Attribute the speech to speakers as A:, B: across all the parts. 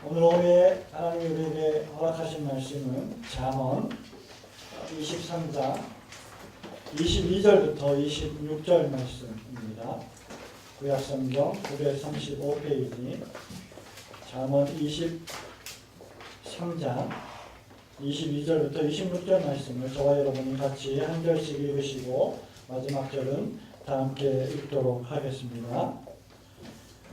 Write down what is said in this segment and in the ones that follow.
A: 오늘 오후에 하나님이 우리에게 허락하신 말씀은 잠언 23장 22절부터 26절 말씀입니다. 구약성경 935페이지 잠언 23장 22절부터 26절 말씀을 저와 여러분이 같이 한 절씩 읽으시고 마지막 절은 다 함께 읽도록 하겠습니다.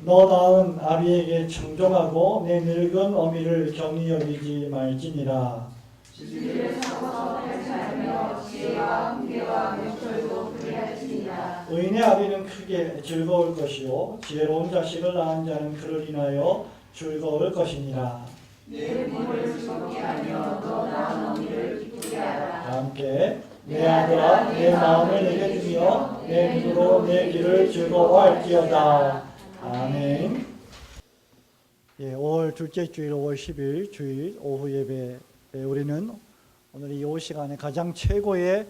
A: 너 낳은 아비에게 청종하고 내 늙은 어미를 경히 여기지 말지니라.
B: 주를 사고서 발차며 지혜와 훈계와 명철도 그리하시니라.
A: 의인의 아비는 크게 즐거울 것이요 지혜로운 자식을 낳은 자는 그를 인하여 즐거울 것이니라.
B: 내 부모를 즐겁게 하며 너 낳은 어미를 기쁘게 하라.
A: 다 함께 내 아들아 내 마음을 내게 주며 내 눈으로 내 길을 즐거워할지어다. 아멘. 5월 둘째 주일 5월 10일 주일 오후 예배에 우리는 오늘 이 오후 시간에 가장 최고의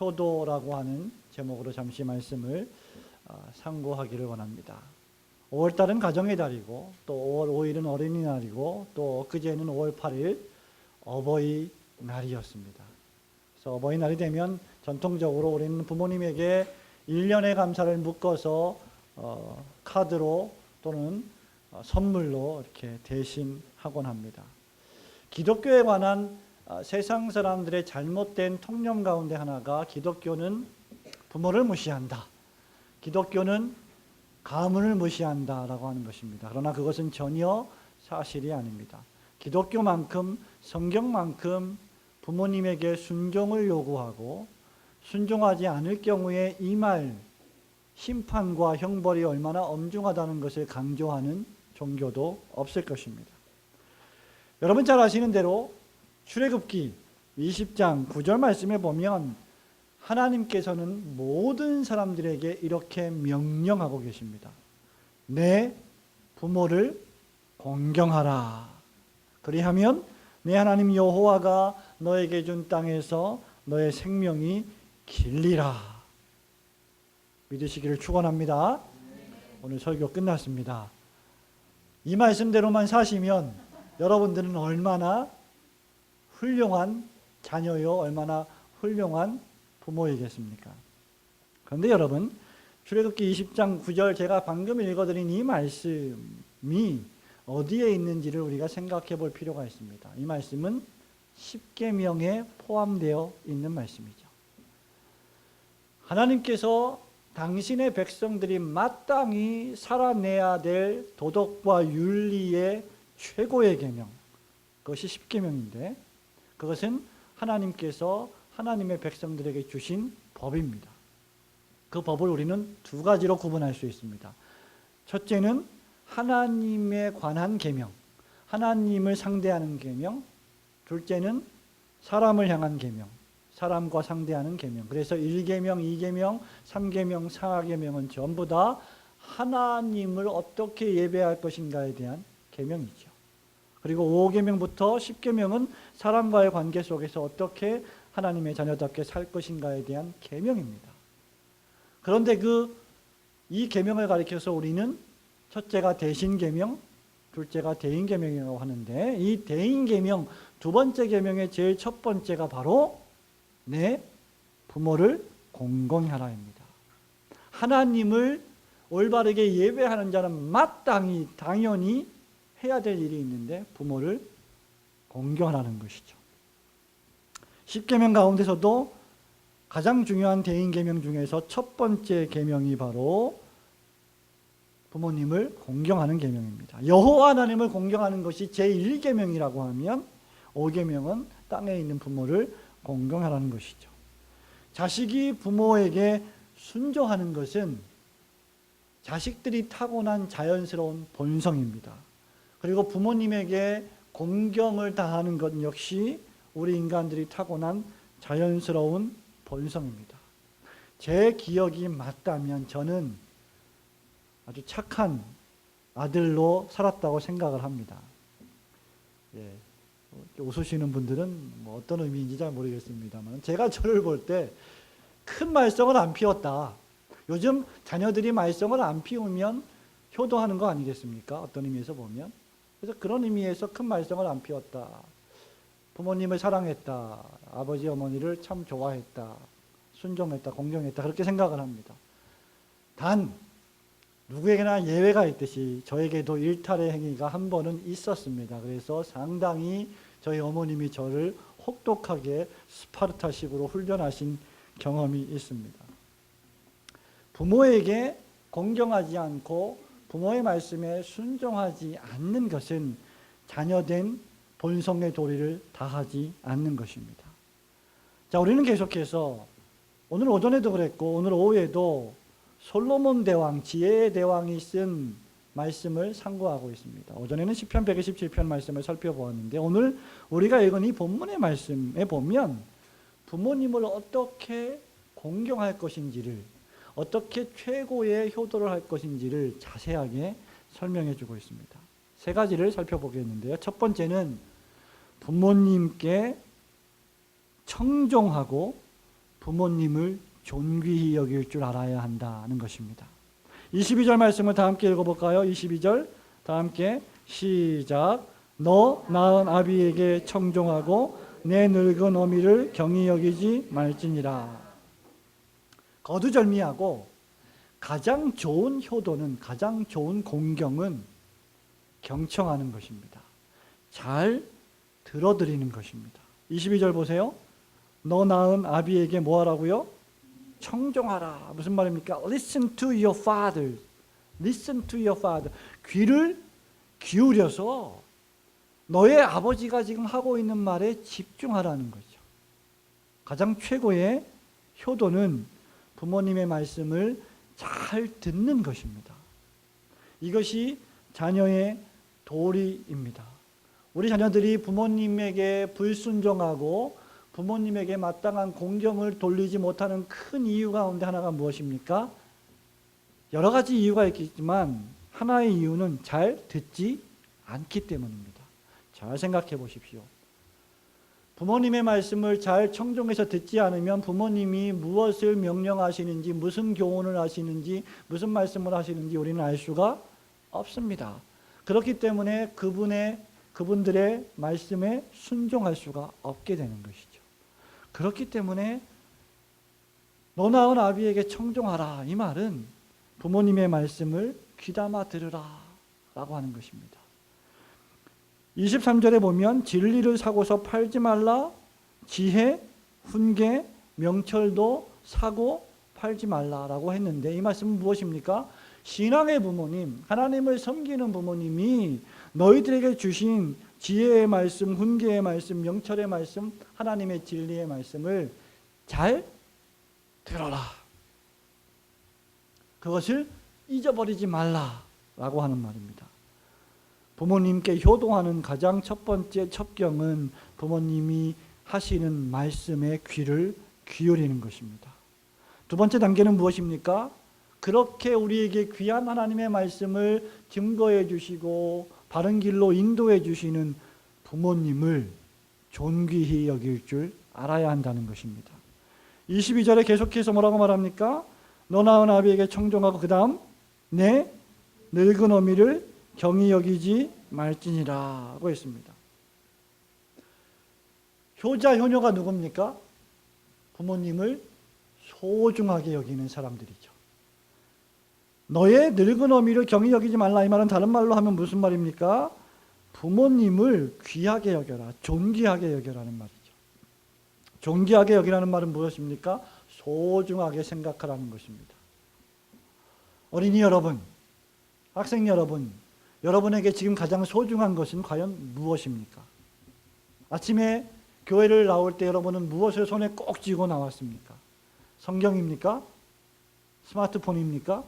A: 효도라고 하는 제목으로 잠시 말씀을 상고하기를 원합니다. 5월달은 가정의 달이고 또 5월 5일은 어린이날이고 또 엊그제는 5월 8일 어버이날이었습니다. 그래서 어버이날이 되면 전통적으로 우리는 부모님에게 1년의 감사를 묶어서 카드로 또는 선물로 이렇게 대신하곤 합니다. 기독교에 관한 세상 사람들의 잘못된 통념 가운데 하나가 기독교는 부모를 무시한다. 기독교는 가문을 무시한다라고 하는 것입니다. 그러나 그것은 전혀 사실이 아닙니다. 기독교만큼 성경만큼 부모님에게 순종을 요구하고 순종하지 않을 경우에 이 말 심판과 형벌이 얼마나 엄중하다는 것을 강조하는 종교도 없을 것입니다. 여러분 잘 아시는 대로 출애굽기 20장 9절 말씀에 보면 하나님께서는 모든 사람들에게 이렇게 명령하고 계십니다. 내 부모를 공경하라. 그리하면 내 하나님 여호와가 너에게 준 땅에서 너의 생명이 길리라. 믿으시기를 축원합니다. 오늘 설교 끝났습니다. 이 말씀대로만 사시면 여러분들은 얼마나 훌륭한 자녀요, 얼마나 훌륭한 부모이겠습니까? 그런데 여러분, 출애굽기 20장 9절 제가 방금 읽어드린 이 말씀이 어디에 있는지를 우리가 생각해 볼 필요가 있습니다. 이 말씀은 십계명에 포함되어 있는 말씀이죠. 하나님께서 당신의 백성들이 마땅히 살아내야 될 도덕과 윤리의 최고의 계명, 그것이 십계명인데 그것은 하나님께서 하나님의 백성들에게 주신 법입니다. 그 법을 우리는 두 가지로 구분할 수 있습니다. 첫째는 하나님에 관한 계명, 하나님을 상대하는 계명. 둘째는 사람을 향한 계명, 사람과 상대하는 계명. 그래서 1계명, 2계명, 3계명, 4계명은 전부 다 하나님을 어떻게 예배할 것인가에 대한 계명이죠. 그리고 5계명부터 10계명은 사람과의 관계 속에서 어떻게 하나님의 자녀답게 살 것인가에 대한 계명입니다. 그런데 이 계명을 가리켜서 우리는 첫째가 대신계명, 둘째가 대인계명이라고 하는데 이 대인계명, 두 번째 계명의 제일 첫 번째가 바로 내 부모를 공경하라입니다. 하나님을 올바르게 예배하는 자는 마땅히 당연히 해야 될 일이 있는데 부모를 공경하라는 것이죠. 십계명 가운데서도 가장 중요한 대인계명 중에서 첫 번째 계명이 바로 부모님을 공경하는 계명입니다. 여호와 하나님을 공경하는 것이 제1계명이라고 하면 5계명은 땅에 있는 부모를 공경하라는 것이죠. 자식이 부모에게 순종하는 것은 자식들이 타고난 자연스러운 본성입니다. 그리고 부모님에게 공경을 다하는 것 역시 우리 인간들이 타고난 자연스러운 본성입니다. 제 기억이 맞다면 저는 아주 착한 아들로 살았다고 생각을 합니다. 웃으시는 분들은 어떤 의미인지 잘 모르겠습니다만 제가 저를 볼 때 큰 말썽을 안 피웠다. 요즘 자녀들이 말썽을 안 피우면 효도하는 거 아니겠습니까? 어떤 의미에서 보면 그래서 그런 의미에서 큰 말썽을 안 피웠다. 부모님을 사랑했다. 아버지 어머니를 참 좋아했다. 순종했다. 공경했다. 그렇게 생각을 합니다. 단 누구에게나 예외가 있듯이 저에게도 일탈의 행위가 한 번은 있었습니다. 그래서 상당히 저희 어머님이 저를 혹독하게 스파르타식으로 훈련하신 경험이 있습니다. 부모에게 공경하지 않고 부모의 말씀에 순종하지 않는 것은 자녀된 본성의 도리를 다하지 않는 것입니다. 자, 우리는 계속해서 오늘 오전에도 그랬고 오늘 오후에도 솔로몬 대왕, 지혜의 대왕이 쓴 말씀을 상고하고 있습니다. 오전에는 시편 127편 말씀을 살펴보았는데 오늘 우리가 읽은 이 본문의 말씀에 보면 부모님을 어떻게 공경할 것인지를, 어떻게 최고의 효도를 할 것인지를 자세하게 설명해 주고 있습니다. 세 가지를 살펴보겠는데요. 첫 번째는 부모님께 청종하고 부모님을 존귀히 여길 줄 알아야 한다는 것입니다. 22절 말씀을 다 함께 읽어볼까요? 22절 다 함께 시작. 너 낳은 아비에게 청종하고 내 늙은 어미를 경히 여기지 말지니라. 거두절미하고 가장 좋은 효도는, 가장 좋은 공경은 경청하는 것입니다. 잘 들어드리는 것입니다. 22절 보세요. 너 낳은 아비에게 뭐 하라고요? 청종하라. 무슨 말입니까? Listen to your father. Listen to your father. 귀를 기울여서 너의 아버지가 지금 하고 있는 말에 집중하라는 거죠. 가장 최고의 효도는 부모님의 말씀을 잘 듣는 것입니다. 이것이 자녀의 도리입니다. 우리 자녀들이 부모님에게 불순종하고 부모님에게 마땅한 공경을 돌리지 못하는 큰 이유 가운데 하나가 무엇입니까? 여러 가지 이유가 있겠지만 하나의 이유는 잘 듣지 않기 때문입니다. 잘 생각해 보십시오. 부모님의 말씀을 잘 청종해서 듣지 않으면 부모님이 무엇을 명령하시는지, 무슨 교훈을 하시는지, 무슨 말씀을 하시는지 우리는 알 수가 없습니다. 그렇기 때문에 그분들의 말씀에 순종할 수가 없게 되는 것이죠. 그렇기 때문에 너 낳은 아비에게 청종하라. 이 말은 부모님의 말씀을 귀담아 들으라 라고 하는 것입니다. 23절에 보면 진리를 사고서 팔지 말라. 지혜, 훈계, 명철도 사고 팔지 말라라고 했는데 이 말씀은 무엇입니까? 신앙의 부모님, 하나님을 섬기는 부모님이 너희들에게 주신 지혜의 말씀, 훈계의 말씀, 명철의 말씀, 하나님의 진리의 말씀을 잘 들어라. 그것을 잊어버리지 말라라고 하는 말입니다. 부모님께 효도하는 가장 첫 번째 첩경은 부모님이 하시는 말씀에 귀를 기울이는 것입니다. 두 번째 단계는 무엇입니까? 그렇게 우리에게 귀한 하나님의 말씀을 증거해 주시고 바른 길로 인도해 주시는 부모님을 존귀히 여길 줄 알아야 한다는 것입니다. 22절에 계속해서 뭐라고 말합니까? 너 낳은 아비에게 청종하고 그 다음 내 늙은 어미를 경히 여기지 말지니라 하고 했습니다. 효자, 효녀가 누굽니까? 부모님을 소중하게 여기는 사람들이죠. 너의 늙은 어미를 경히 여기지 말라. 이 말은 다른 말로 하면 무슨 말입니까? 부모님을 귀하게 여겨라, 존귀하게 여겨라는 말이죠. 존귀하게 여기라는 말은 무엇입니까? 소중하게 생각하라는 것입니다. 어린이 여러분, 학생 여러분, 여러분에게 지금 가장 소중한 것은 과연 무엇입니까? 아침에 교회를 나올 때 여러분은 무엇을 손에 꼭 쥐고 나왔습니까? 성경입니까? 스마트폰입니까?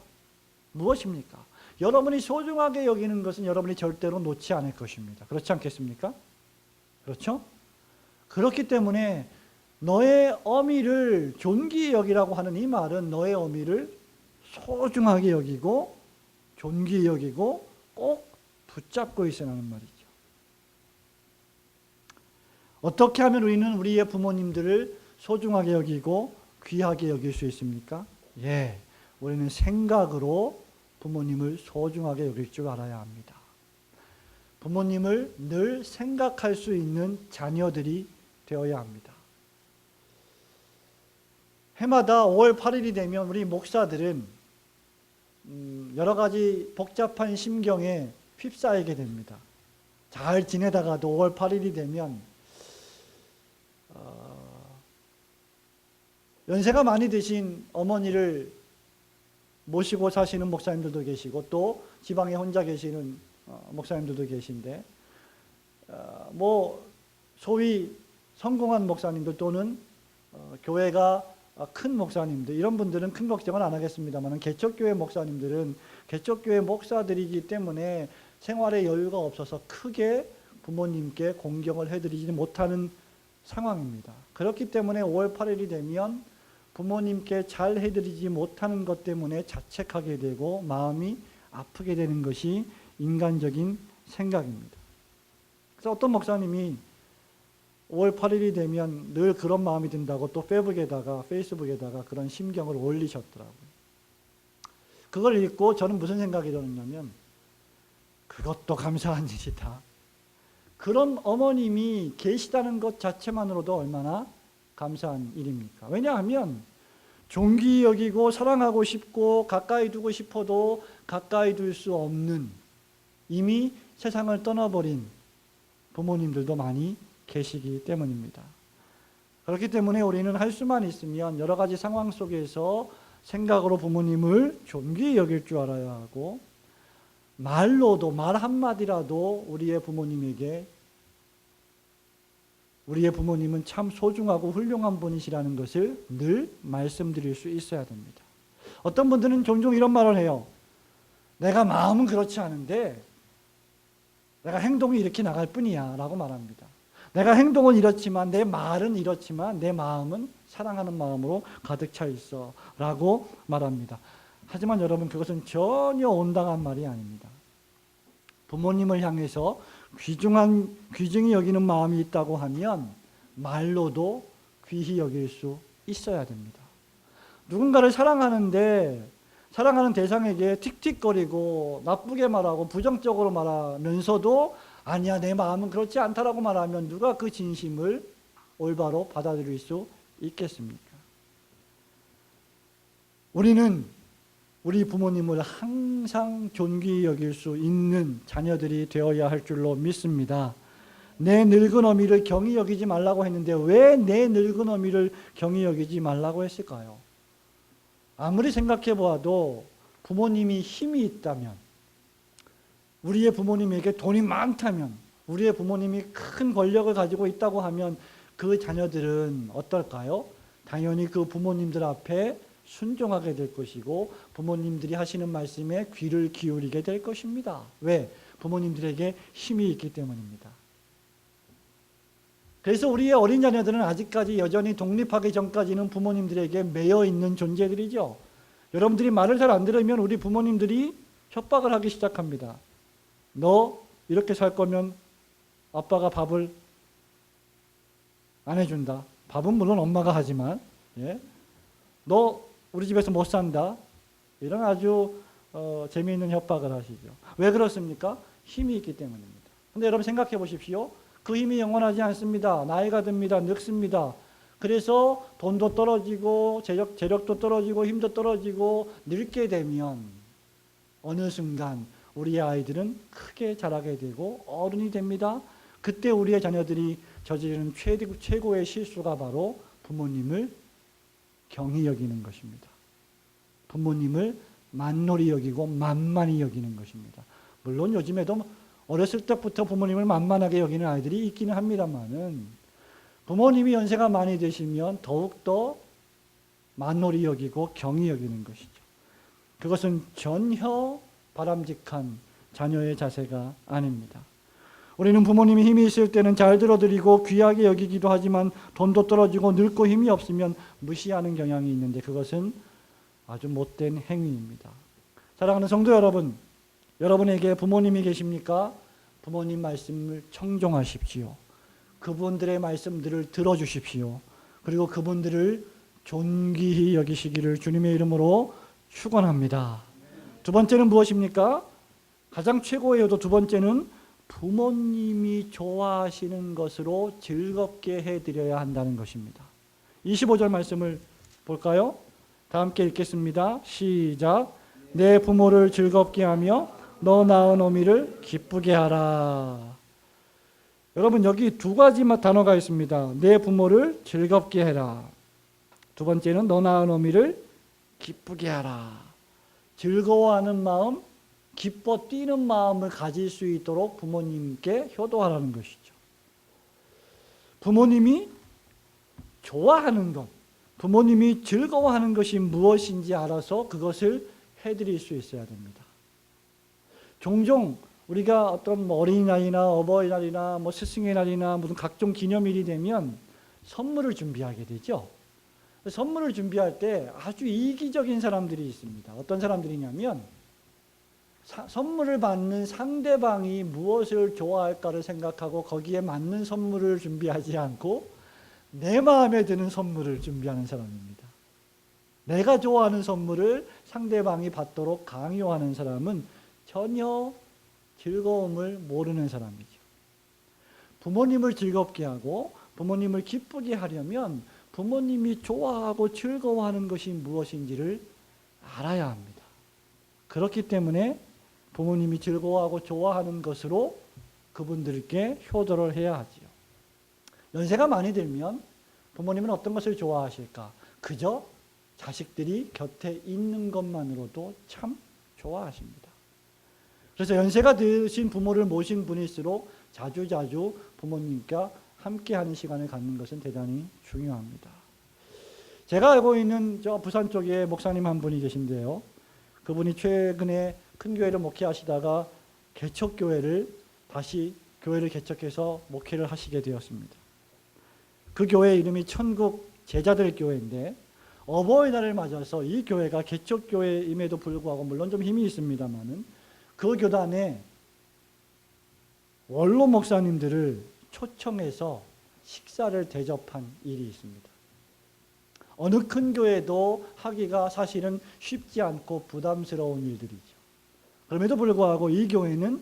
A: 무엇입니까? 여러분이 소중하게 여기는 것은 여러분이 절대로 놓지 않을 것입니다. 그렇지 않겠습니까? 그렇죠? 그렇기 때문에 너의 어미를 존귀히 여기라고 하는 이 말은 너의 어미를 소중하게 여기고 존귀히 여기고 꼭 붙잡고 있으라는 말이죠. 어떻게 하면 우리는 우리의 부모님들을 소중하게 여기고 귀하게 여길 수 있습니까? 우리는 생각으로 부모님을 소중하게 여길 줄 알아야 합니다. 부모님을 늘 생각할 수 있는 자녀들이 되어야 합니다. 해마다 5월 8일이 되면 우리 목사들은 여러 가지 복잡한 심경에 휩싸이게 됩니다. 잘 지내다가도 5월 8일이 되면 연세가 많이 드신 어머니를 모시고 사시는 목사님들도 계시고 또 지방에 혼자 계시는 목사님들도 계신데 소위 성공한 목사님들 또는 교회가 큰 목사님들 이런 분들은 큰 걱정을 안 하겠습니다만 개척교회 목사님들은 개척교회 목사들이기 때문에 생활에 여유가 없어서 크게 부모님께 공경을 해드리지 못하는 상황입니다. 그렇기 때문에 5월 8일이 되면 부모님께 잘 해드리지 못하는 것 때문에 자책하게 되고 마음이 아프게 되는 것이 인간적인 생각입니다. 그래서 어떤 목사님이 5월 8일이 되면 늘 그런 마음이 든다고 또 페이스북에다가 그런 심경을 올리셨더라고요. 그걸 읽고 저는 무슨 생각이 들었냐면 그것도 감사한 일이다. 그런 어머님이 계시다는 것 자체만으로도 얼마나 감사한 일입니까? 왜냐하면 존귀 여기고 사랑하고 싶고 가까이 두고 싶어도 가까이 둘 수 없는 이미 세상을 떠나버린 부모님들도 많이 계시기 때문입니다. 그렇기 때문에 우리는 할 수만 있으면 여러 가지 상황 속에서 생각으로 부모님을 존귀히 여길 줄 알아야 하고 말로도 말 한마디라도 우리의 부모님은 참 소중하고 훌륭한 분이시라는 것을 늘 말씀드릴 수 있어야 됩니다. 어떤 분들은 종종 이런 말을 해요. 내가 마음은 그렇지 않은데 내가 행동이 이렇게 나갈 뿐이야 라고 말합니다. 내가 행동은 이렇지만 내 말은 이렇지만 내 마음은 사랑하는 마음으로 가득 차 있어 라고 말합니다. 하지만 여러분 그것은 전혀 온당한 말이 아닙니다. 부모님을 향해서 귀중히 여기는 마음이 있다고 하면 말로도 귀히 여길 수 있어야 됩니다. 누군가를 사랑하는데 사랑하는 대상에게 틱틱거리고 나쁘게 말하고 부정적으로 말하면서도 아니야 내 마음은 그렇지 않다라고 말하면 누가 그 진심을 올바로 받아들일 수 있겠습니까? 우리는 우리 부모님을 항상 존귀히 여길 수 있는 자녀들이 되어야 할 줄로 믿습니다. 내 늙은 어미를 경히 여기지 말라고 했는데 왜 내 늙은 어미를 경히 여기지 말라고 했을까요? 아무리 생각해 보아도 부모님이 힘이 있다면, 우리의 부모님에게 돈이 많다면, 우리의 부모님이 큰 권력을 가지고 있다고 하면 그 자녀들은 어떨까요? 당연히 그 부모님들 앞에 순종하게 될 것이고 부모님들이 하시는 말씀에 귀를 기울이게 될 것입니다. 왜? 부모님들에게 힘이 있기 때문입니다. 그래서 우리의 어린 자녀들은 아직까지 여전히 독립하기 전까지는 부모님들에게 매여 있는 존재들이죠. 여러분들이 말을 잘 안 들으면 우리 부모님들이 협박을 하기 시작합니다. 너 이렇게 살 거면 아빠가 밥을 안 해준다. 밥은 물론 엄마가 하지만 너 우리 집에서 못 산다. 이런 아주 재미있는 협박을 하시죠. 왜 그렇습니까? 힘이 있기 때문입니다. 근데 여러분 생각해 보십시오. 그 힘이 영원하지 않습니다. 나이가 듭니다. 늙습니다. 그래서 돈도 떨어지고 재력도 떨어지고 힘도 떨어지고 늙게 되면 어느 순간 우리의 아이들은 크게 자라게 되고 어른이 됩니다. 그때 우리의 자녀들이 저지르는 최고의 실수가 바로 부모님을 경히 여기는 것입니다. 부모님을 만놀히 여기고 만만히 여기는 것입니다. 물론 요즘에도 어렸을 때부터 부모님을 만만하게 여기는 아이들이 있기는 합니다만은 부모님이 연세가 많이 되시면 더욱더 만놀히 여기고 경히 여기는 것이죠. 그것은 전혀 바람직한 자녀의 자세가 아닙니다. 우리는 부모님이 힘이 있을 때는 잘 들어드리고 귀하게 여기기도 하지만 돈도 떨어지고 늙고 힘이 없으면 무시하는 경향이 있는데 그것은 아주 못된 행위입니다. 사랑하는 성도 여러분, 여러분에게 부모님이 계십니까? 부모님 말씀을 청종하십시오. 그분들의 말씀들을 들어주십시오. 그리고 그분들을 존귀히 여기시기를 주님의 이름으로 축원합니다. 두 번째는 무엇입니까? 가장 최고의 효도 두 번째는 부모님이 좋아하시는 것으로 즐겁게 해드려야 한다는 것입니다. 25절 말씀을 볼까요? 다 함께 읽겠습니다. 시작. 내 부모를 즐겁게 하며 너 낳은 어미를 기쁘게 하라. 여러분, 여기 두 가지 단어가 있습니다. 내 부모를 즐겁게 해라. 두 번째는 너 낳은 어미를 기쁘게 하라. 즐거워하는 마음, 기뻐 뛰는 마음을 가질 수 있도록 부모님께 효도하라는 것이죠. 부모님이 좋아하는 것, 부모님이 즐거워하는 것이 무엇인지 알아서 그것을 해드릴 수 있어야 됩니다. 종종 우리가 어떤 어린이날이나 어버이날이나 스승의 날이나 무슨 각종 기념일이 되면 선물을 준비하게 되죠. 선물을 준비할 때 아주 이기적인 사람들이 있습니다. 어떤 사람들이냐면 선물을 받는 상대방이 무엇을 좋아할까를 생각하고 거기에 맞는 선물을 준비하지 않고 내 마음에 드는 선물을 준비하는 사람입니다. 내가 좋아하는 선물을 상대방이 받도록 강요하는 사람은 전혀 즐거움을 모르는 사람이죠. 부모님을 즐겁게 하고 부모님을 기쁘게 하려면 부모님이 좋아하고 즐거워하는 것이 무엇인지를 알아야 합니다. 그렇기 때문에 부모님이 즐거워하고 좋아하는 것으로 그분들께 효도를 해야 하지요. 연세가 많이 들면 부모님은 어떤 것을 좋아하실까? 그저 자식들이 곁에 있는 것만으로도 참 좋아하십니다. 그래서 연세가 드신 부모를 모신 분일수록 자주자주 부모님과 함께하는 시간을 갖는 것은 대단히 중요합니다. 제가 알고 있는 저 부산 쪽에 목사님 한 분이 계신데요. 그분이 최근에 큰 교회를 목회하시다가 개척교회를 다시 교회를 개척해서 목회를 하시게 되었습니다. 그 교회 이름이 천국 제자들 교회인데 어버이날을 맞아서 이 교회가 개척교회임에도 불구하고 물론 좀 힘이 있습니다만은 그 교단에 원로 목사님들을 초청해서 식사를 대접한 일이 있습니다. 어느 큰 교회도 하기가 사실은 쉽지 않고 부담스러운 일들이죠. 그럼에도 불구하고 이 교회는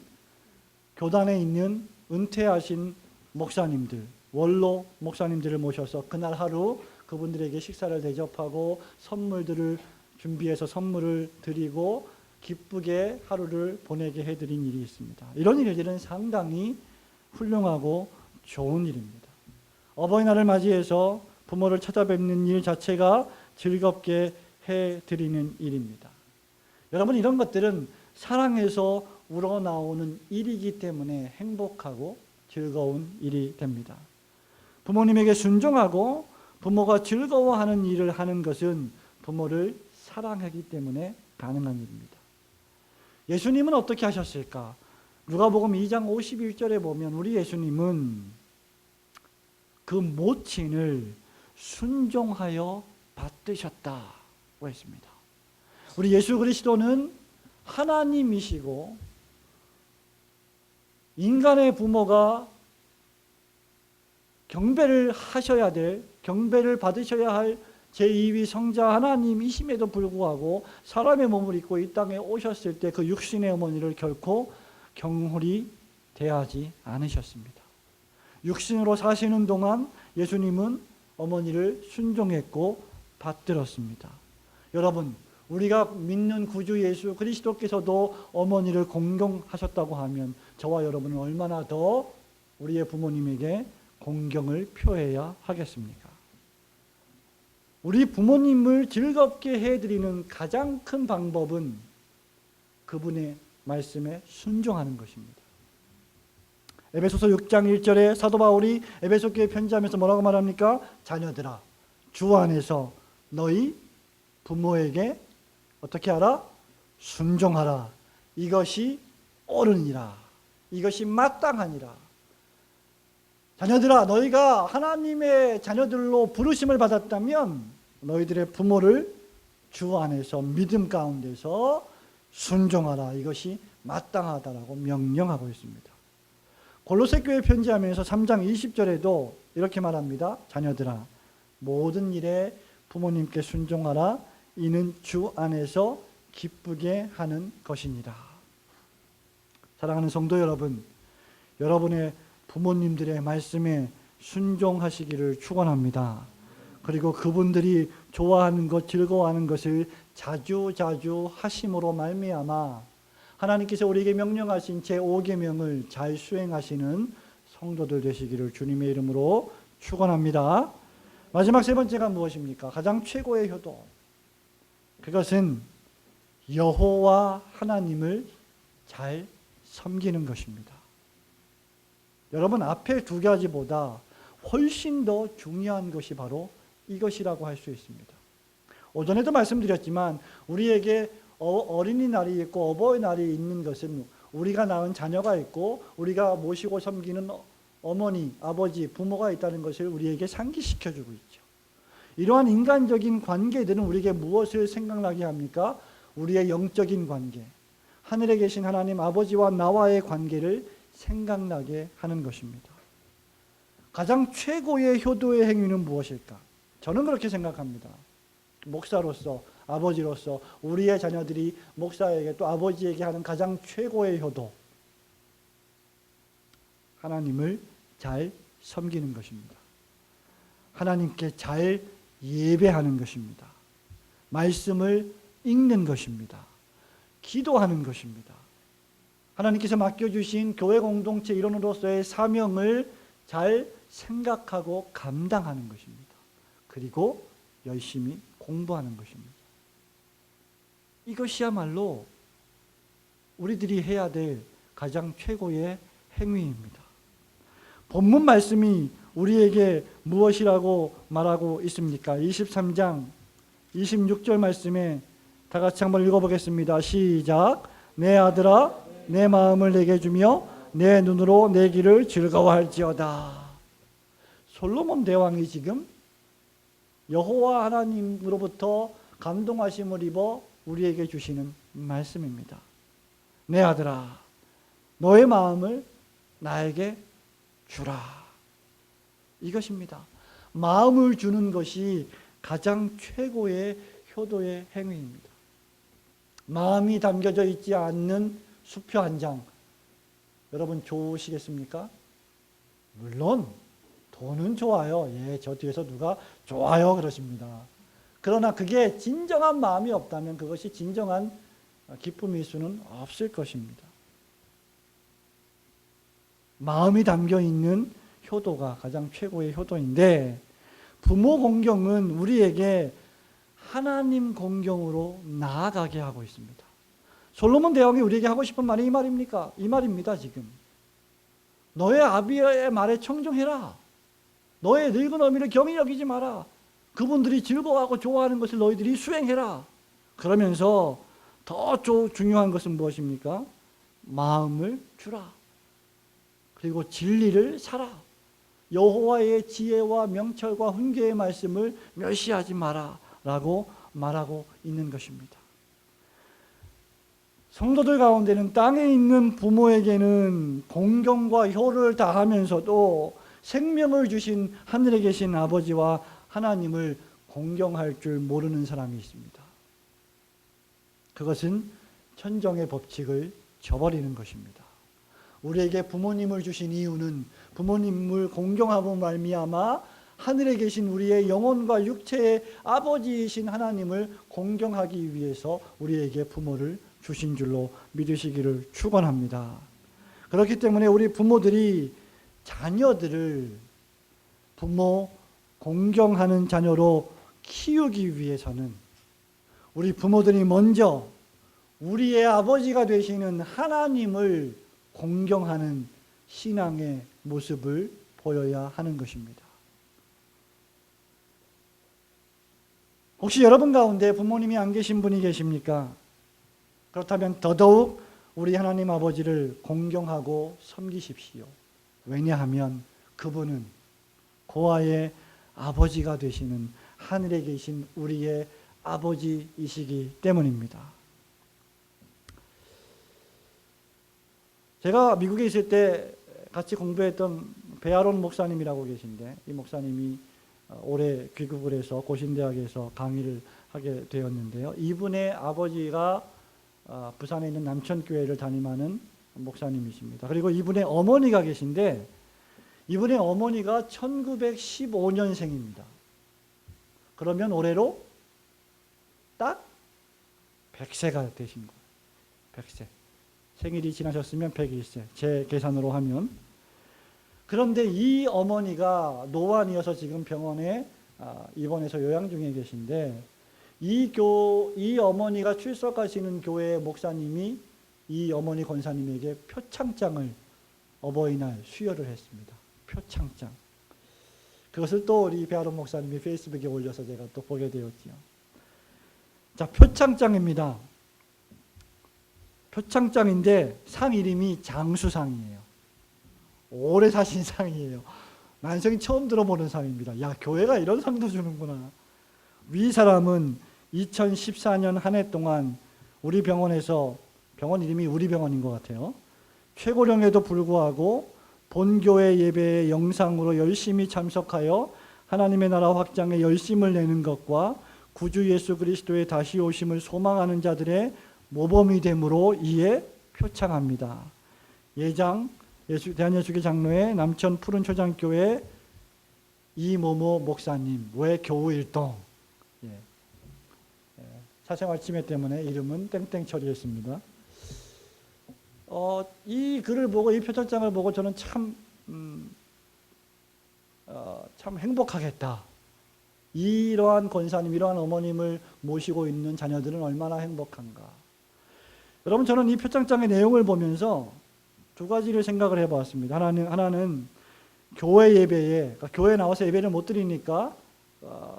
A: 교단에 있는 은퇴하신 목사님들, 원로 목사님들을 모셔서 그날 하루 그분들에게 식사를 대접하고 선물들을 준비해서 선물을 드리고 기쁘게 하루를 보내게 해드린 일이 있습니다. 이런 일들은 상당히 훌륭하고 좋은 일입니다. 어버이날을 맞이해서 부모를 찾아뵙는 일 자체가 즐겁게 해드리는 일입니다. 여러분, 이런 것들은 사랑에서 우러나오는 일이기 때문에 행복하고 즐거운 일이 됩니다. 부모님에게 순종하고 부모가 즐거워하는 일을 하는 것은 부모를 사랑하기 때문에 가능한 일입니다. 예수님은 어떻게 하셨을까? 누가복음 2장 51절에 보면 우리 예수님은 그 모친을 순종하여 받드셨다고 했습니다. 우리 예수 그리스도는 하나님이시고 인간의 부모가 경배를 하셔야 될, 경배를 받으셔야 할 제2위 성자 하나님이심에도 불구하고 사람의 몸을 입고 이 땅에 오셨을 때 그 육신의 어머니를 결코 경홀히 대하지 않으셨습니다. 육신으로 사시는 동안 예수님은 어머니를 순종했고 받들었습니다. 여러분, 우리가 믿는 구주 예수 그리스도께서도 어머니를 공경하셨다고 하면 저와 여러분은 얼마나 더 우리의 부모님에게 공경을 표해야 하겠습니까? 우리 부모님을 즐겁게 해드리는 가장 큰 방법은 그분의 말씀에 순종하는 것입니다. 에베소서 6장 1절에 사도 바울이 에베소 교회 편지하면서 뭐라고 말합니까? 자녀들아, 주 안에서 너희 부모에게 어떻게 하라? 순종하라. 이것이 옳으니라. 이것이 마땅하니라. 자녀들아, 너희가 하나님의 자녀들로 부르심을 받았다면 너희들의 부모를 주 안에서 믿음 가운데서 순종하라. 이것이 마땅하다라고 명령하고 있습니다. 골로새 교회 편지하면서 3장 20절에도 이렇게 말합니다. 자녀들아, 모든 일에 부모님께 순종하라. 이는 주 안에서 기쁘게 하는 것이니라. 사랑하는 성도 여러분, 여러분의 부모님들의 말씀에 순종하시기를 축원합니다. 그리고 그분들이 좋아하는 것, 즐거워하는 것을 자주 하심으로 말미암아 하나님께서 우리에게 명령하신 제5계명을 잘 수행하시는 성도들 되시기를 주님의 이름으로 축원합니다. 마지막 세 번째가 무엇입니까? 가장 최고의 효도. 그것은 여호와 하나님을 잘 섬기는 것입니다. 여러분, 앞에 두 가지보다 훨씬 더 중요한 것이 바로 이것이라고 할 수 있습니다. 오전에도 말씀드렸지만 우리에게 어린이날이 있고 어버이날이 있는 것은 우리가 낳은 자녀가 있고 우리가 모시고 섬기는 어머니, 아버지, 부모가 있다는 것을 우리에게 상기시켜주고 있죠. 이러한 인간적인 관계들은 우리에게 무엇을 생각나게 합니까? 우리의 영적인 관계, 하늘에 계신 하나님 아버지와 나와의 관계를 생각나게 하는 것입니다. 가장 최고의 효도의 행위는 무엇일까? 저는 그렇게 생각합니다. 목사로서, 아버지로서 우리의 자녀들이 목사에게 또 아버지에게 하는 가장 최고의 효도, 하나님을 잘 섬기는 것입니다. 하나님께 잘 예배하는 것입니다. 말씀을 읽는 것입니다. 기도하는 것입니다. 하나님께서 맡겨주신 교회 공동체 일원으로서의 사명을 잘 생각하고 감당하는 것입니다. 그리고 열심히 공부하는 것입니다. 이것이야말로 우리들이 해야 될 가장 최고의 행위입니다. 본문 말씀이 우리에게 무엇이라고 말하고 있습니까? 23장 26절 말씀에 다 같이 한번 읽어보겠습니다. 시작. 내 아들아 내 마음을 내게 주며 내 눈으로 내 길을 즐거워할지어다. 솔로몬 대왕이 지금 여호와 하나님으로부터 감동하심을 입어 우리에게 주시는 말씀입니다. 내 아들아 너의 마음을 나에게 주라. 이것입니다. 마음을 주는 것이 가장 최고의 효도의 행위입니다. 마음이 담겨져 있지 않는 수표 한 장, 여러분 좋으시겠습니까? 물론 돈은 좋아요. 예, 저 뒤에서 누가 좋아요 그러십니다. 그러나 그게 진정한 마음이 없다면 그것이 진정한 기쁨일 수는 없을 것입니다. 마음이 담겨 있는 효도가 가장 최고의 효도인데, 부모 공경은 우리에게 하나님 공경으로 나아가게 하고 있습니다. 솔로몬 대왕이 우리에게 하고 싶은 말이 이 말입니까? 이 말입니다. 지금 너의 아비의 말에 청종해라. 너의 늙은 어미를 경히 여기지 마라. 그분들이 즐거워하고 좋아하는 것을 너희들이 수행해라. 그러면서 더 중요한 것은 무엇입니까? 마음을 주라. 그리고 진리를 살아. 여호와의 지혜와 명철과 훈계의 말씀을 멸시하지 마라 라고 말하고 있는 것입니다. 성도들 가운데는 땅에 있는 부모에게는 공경과 효를 다하면서도 생명을 주신 하늘에 계신 아버지와 하나님을 공경할 줄 모르는 사람이 있습니다. 그것은 천정의 법칙을 저버리는 것입니다. 우리에게 부모님을 주신 이유는 부모님을 공경하고 말미암아 하늘에 계신 우리의 영혼과 육체의 아버지이신 하나님을 공경하기 위해서 우리에게 부모를 주신 줄로 믿으시기를 축원합니다. 그렇기 때문에 우리 부모들이 자녀들을 부모 공경하는 자녀로 키우기 위해서는 우리 부모들이 먼저 우리의 아버지가 되시는 하나님을 공경하는 신앙의 모습을 보여야 하는 것입니다. 혹시 여러분 가운데 부모님이 안 계신 분이 계십니까? 그렇다면 더더욱 우리 하나님 아버지를 공경하고 섬기십시오. 왜냐하면 그분은 고아의 아버지가 되시는 하늘에 계신 우리의 아버지이시기 때문입니다. 제가 미국에 있을 때 같이 공부했던 베아론 목사님이라고 계신데, 이 목사님이 올해 귀국을 해서 고신대학에서 강의를 하게 되었는데요. 이분의 아버지가 부산에 있는 남천교회를 담임하는 목사님이십니다. 그리고 이분의 어머니가 계신데 이분의 어머니가 1915년생입니다. 그러면 올해로 딱 100세가 되신 거예요. 100세. 생일이 지나셨으면 101세. 제 계산으로 하면. 그런데 이 어머니가 노안이어서 지금 병원에 입원해서 요양 중에 계신데 이 어머니가 출석하시는 교회의 목사님이 이 어머니 권사님에게 표창장을 어버이날 수여를 했습니다. 표창장. 그것을 또 우리 배아론 목사님이 페이스북에 올려서 제가 또 보게 되었지요. 자, 표창장입니다. 표창장인데 상 이름이 장수상이에요. 오래 사신 상이에요. 난생이 처음 들어보는 상입니다. 야, 교회가 이런 상도 주는구나. 위 사람은 2014년 한 해 동안 우리 병원에서, 병원 이름이 우리 병원인 것 같아요. 최고령에도 불구하고 본교회 예배에 영상으로 열심히 참석하여 하나님의 나라 확장에 열심을 내는 것과 구주 예수 그리스도의 다시 오심을 소망하는 자들의 모범이 되므로 이에 표창합니다. 예장 대한예수교 장로회 남천 푸른 초장교회 이모모 목사님 왜 교우 일동. 사생활 침해 때문에 이름은 땡땡 처리했습니다. 이 글을 보고 이 표창장을 보고 저는 참 행복하겠다. 이러한 권사님, 이러한 어머님을 모시고 있는 자녀들은 얼마나 행복한가. 여러분, 저는 이 표창장의 내용을 보면서 두 가지를 생각을 해보았습니다. 하나는 교회 예배에, 그러니까 교회에 나와서 예배를 못 드리니까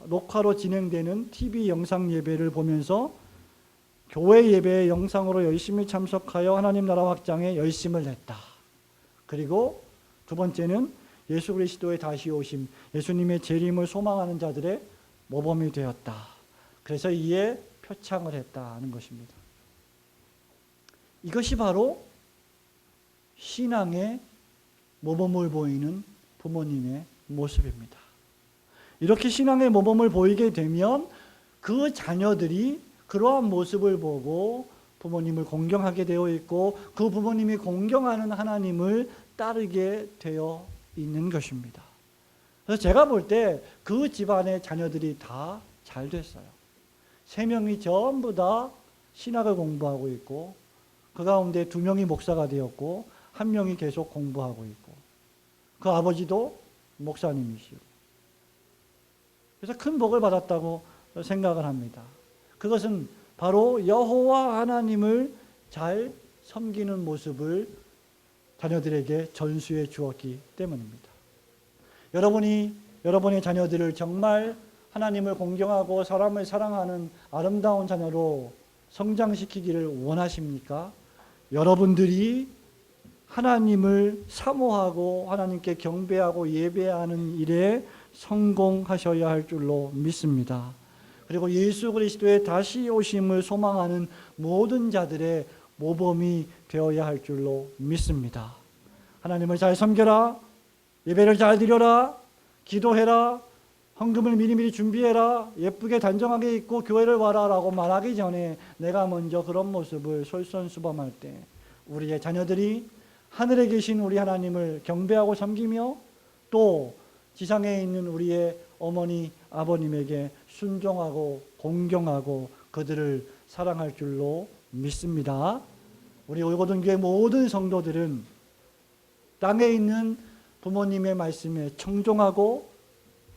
A: 녹화로 진행되는 TV 영상 예배를 보면서 교회 예배에 영상으로 열심히 참석하여 하나님 나라 확장에 열심을 냈다. 그리고 두 번째는 예수 그리스도의 다시 오심, 예수님의 재림을 소망하는 자들의 모범이 되었다. 그래서 이에 표창을 했다는 것입니다. 이것이 바로 신앙의 모범을 보이는 부모님의 모습입니다. 이렇게 신앙의 모범을 보이게 되면 그 자녀들이 그러한 모습을 보고 부모님을 공경하게 되어 있고 그 부모님이 공경하는 하나님을 따르게 되어 있는 것입니다. 그래서 제가 볼 때 그 집안의 자녀들이 다 잘 됐어요. 3명이 전부 다 신학을 공부하고 있고 그 가운데 2명이 목사가 되었고 1명이 계속 공부하고 있고 그 아버지도 목사님이시고 그래서 큰 복을 받았다고 생각을 합니다. 그것은 바로 여호와 하나님을 잘 섬기는 모습을 자녀들에게 전수해 주었기 때문입니다. 여러분의 자녀들을 정말 하나님을 공경하고 사람을 사랑하는 아름다운 자녀로 성장시키기를 원하십니까? 여러분들이 하나님을 사모하고 하나님께 경배하고 예배하는 일에 성공하셔야 할 줄로 믿습니다. 그리고 예수 그리스도의 다시 오심을 소망하는 모든 자들의 모범이 되어야 할 줄로 믿습니다. 하나님을 잘 섬겨라, 예배를 잘 드려라, 기도해라, 헌금을 미리미리 준비해라, 예쁘게 단정하게 입고 교회를 와라 라고 말하기 전에 내가 먼저 그런 모습을 솔선수범할 때 우리의 자녀들이 하늘에 계신 우리 하나님을 경배하고 섬기며 또 지상에 있는 우리의 어머니, 아버님에게 순종하고 공경하고 그들을 사랑할 줄로 믿습니다. 우리 올고등교회 모든 성도들은 땅에 있는 부모님의 말씀에 청종하고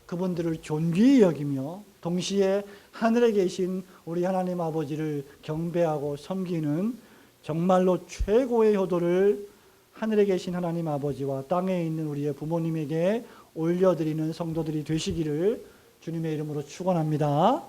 A: 그분들을 존귀히 여기며 동시에 하늘에 계신 우리 하나님 아버지를 경배하고 섬기는 정말로 최고의 효도를 하늘에 계신 하나님 아버지와 땅에 있는 우리의 부모님에게 올려드리는 성도들이 되시기를 주님의 이름으로 축원합니다.